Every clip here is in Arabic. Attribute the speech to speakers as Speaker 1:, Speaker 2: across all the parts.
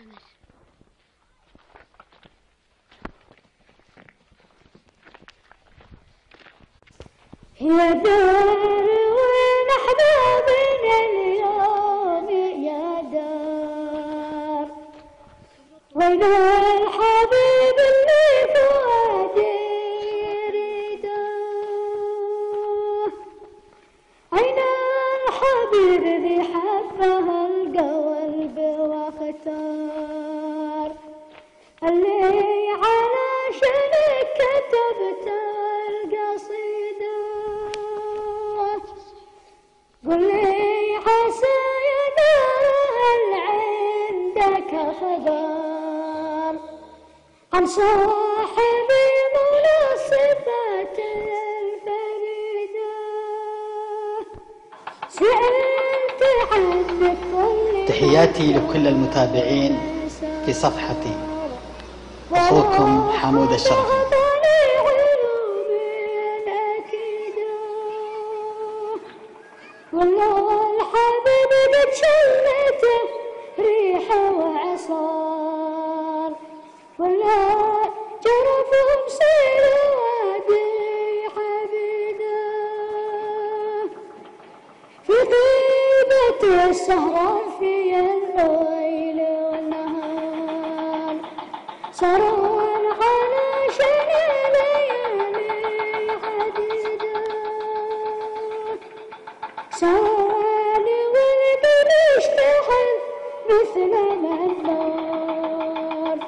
Speaker 1: الخامس.
Speaker 2: يا دار وين أحبابنا اليوم يا دار، وين الحبيب اللي فؤادي يريده، أين الحبيب ذي حبه القلب واختار، اللي علشانك كتبت القصيدة، قل لي عسى يا دار هل عندك خبر عن صاحبي مولى الصفات الفريدة، سألت عنك كل
Speaker 3: تحياتي لكل المتابعين في صفحتي، أخوكم حمود الشرفي.
Speaker 2: والله الحبيب قد شمته ريحه وعصار، والله جرف مصير وادي حبيده، في غيبة السهران في الليل والنهار، سهران علشان ليالي عديدة، سالي والقلب اشتعل مثل النار،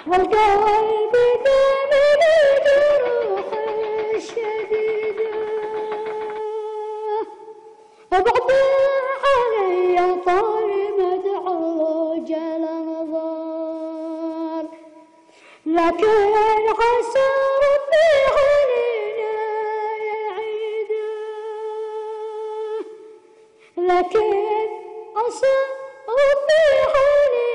Speaker 2: والقلب دام الجروح الشديدة، ابعد علي طال مدعوج الانظار، لكن عسى ربي علينا يعيده، لكن عسى ربي علينا